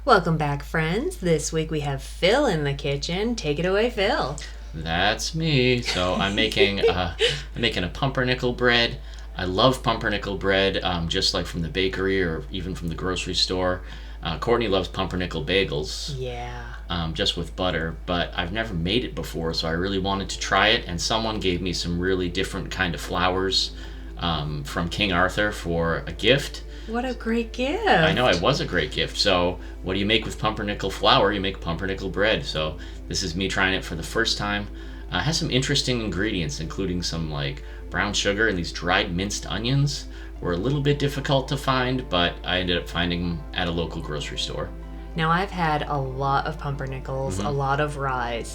Welcome back, friends. This week we have Phil in the kitchen. Take it away, Phil. That's me. So I'm making a pumpernickel bread. I love pumpernickel bread, just like from the bakery or even from the grocery store. Courtney loves pumpernickel bagels. Yeah. Just with butter, but I've never made it before, so I really wanted to try it. And someone gave me some really different kind of flours from King Arthur for a gift. What a great gift. I know, it was a great gift. So what do you make with pumpernickel flour? You make pumpernickel bread. So this is me trying it for the first time. It has some interesting ingredients, including some like brown sugar and these dried minced onions. Were a little bit difficult to find, but I ended up finding them at a local grocery store. Now, I've had a lot of pumpernickels, a lot of rye,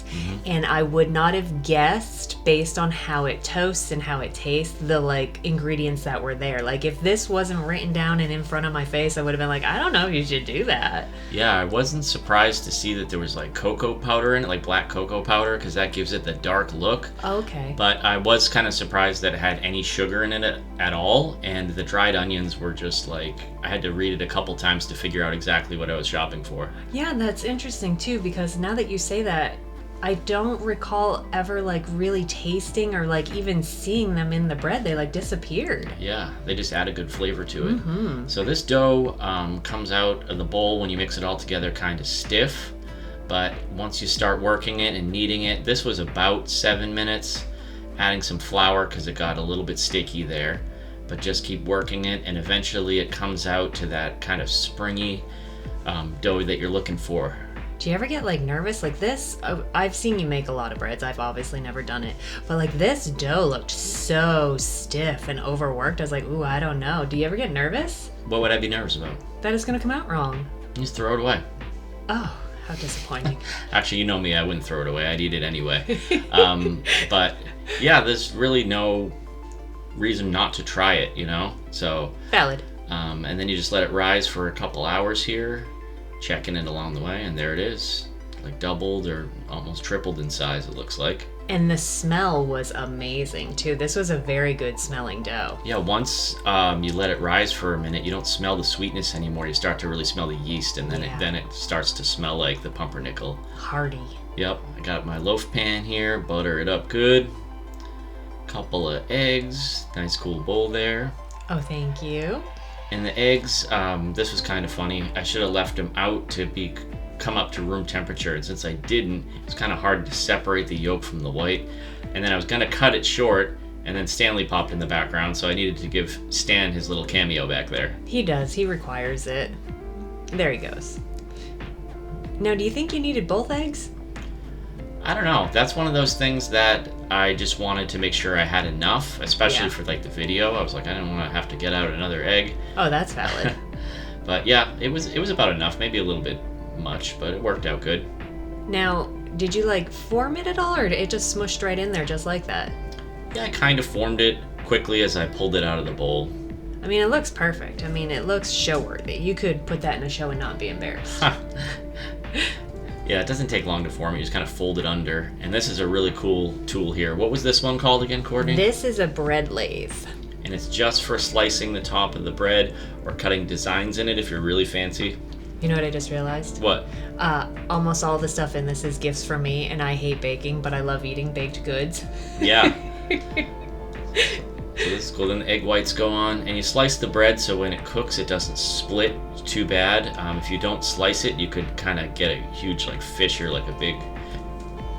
and I would not have guessed, based on how it toasts and how it tastes, the ingredients that were there. Like, if this wasn't written down and in front of my face, I would have been like, I don't know if you should do that. Yeah, I wasn't surprised to see that there was like cocoa powder in it, like black cocoa powder, because that gives it the dark look. Okay. But I was kind of surprised that it had any sugar in it at all, and the dried onions were just like, I had to read it a couple times to figure out exactly what I was shopping for. Yeah, that's interesting too, because now that you say that, I don't recall ever really tasting or even seeing them in the bread. They disappeared. Yeah, they just add a good flavor to it. So this dough comes out of the bowl when you mix it all together kind of stiff, but once you start working it and kneading it, this was about 7 minutes, adding some flour because it got a little bit sticky there, but just keep working it, and eventually it comes out to that kind of springy dough that you're looking for. Do you ever get nervous like this? I've seen you make a lot of breads. I've obviously never done it, but this dough looked so stiff and overworked. I was like, ooh, I don't know. Do you ever get nervous? What would I be nervous about? That it's gonna come out wrong. Just throw it away. Oh, how disappointing. Actually, you know me, I wouldn't throw it away. I'd eat it anyway. But yeah, there's really no reason not to try it, So valid. And then you just let it rise for a couple hours here, checking it along the way, and there it is, doubled or almost tripled in size, it looks like. And the smell was amazing too. This was a very good smelling dough. Yeah, once you let it rise for a minute, you don't smell the sweetness anymore. You start to really smell the yeast, and then it starts to smell like the pumpernickel. Hearty. Yep, I got my loaf pan here, butter it up good. Couple of eggs, nice cool bowl there. Oh, thank you. And the eggs, this was kind of funny. I should have left them out to come up to room temperature, and since I didn't, it's kind of hard to separate the yolk from the white. And then I was gonna cut it short, and then Stanley popped in the background, so I needed to give Stan his little cameo back there. He does. He requires it. There he goes. Now, do you think you needed both eggs? I don't know. That's one of those things that I just wanted to make sure I had enough, especially for the video. I was like, I didn't want to have to get out another egg. Oh, that's valid. But yeah, it was about enough, maybe a little bit much, but it worked out good. Now, did you form it at all, or it just smushed right in there just like that? Yeah, I kind of formed it quickly as I pulled it out of the bowl. I mean, it looks perfect. I mean, it looks show-worthy. You could put that in a show and not be embarrassed. Yeah, it doesn't take long to form. You just kind of fold it under. And this is a really cool tool here. What was this one called again, Courtney? This is a bread lathe. And it's just for slicing the top of the bread or cutting designs in it if you're really fancy. You know what I just realized? What? Almost all the stuff in this is gifts for me, and I hate baking, but I love eating baked goods. Yeah. So this is cool. Then the egg whites go on, and you slice the bread so when it cooks it doesn't split too bad. If you don't slice it, you could kind of get a huge fissure, like a big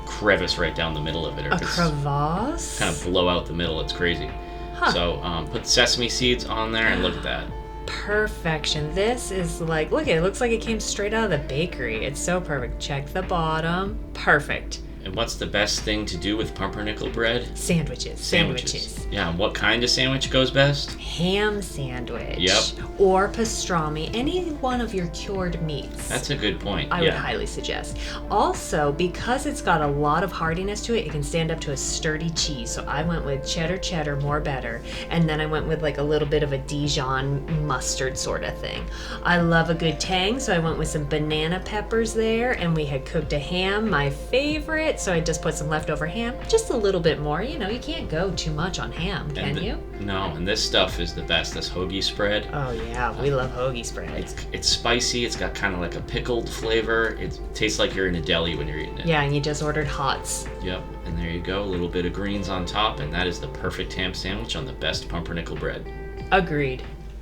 crevice right down the middle of it. Or a crevasse? Kind of blow out the middle. It's crazy. Huh. So put sesame seeds on there, and look at that. Perfection. This is look, it looks like it came straight out of the bakery. It's so perfect. Check the bottom. Perfect. And what's the best thing to do with pumpernickel bread? Sandwiches. Yeah, and what kind of sandwich goes best? Ham sandwich. Yep. Or pastrami. Any one of your cured meats. That's a good point. I would highly suggest. Also, because it's got a lot of hardiness to it, it can stand up to a sturdy cheese. So I went with cheddar, more better. And then I went with a little bit of a Dijon mustard sort of thing. I love a good tang, so I went with some banana peppers there. And we had cooked a ham, my favorite. it, so I just put some leftover ham, just a little bit more. You know, you can't go too much on ham, can you? No, and this stuff is the best. This hoagie spread. Oh yeah, we love hoagie spread. It's spicy. It's got kind of like a pickled flavor. It tastes like you're in a deli when you're eating it. Yeah, and you just ordered hots. Yep, and there you go. A little bit of greens on top, and that is the perfect ham sandwich on the best pumpernickel bread. Agreed.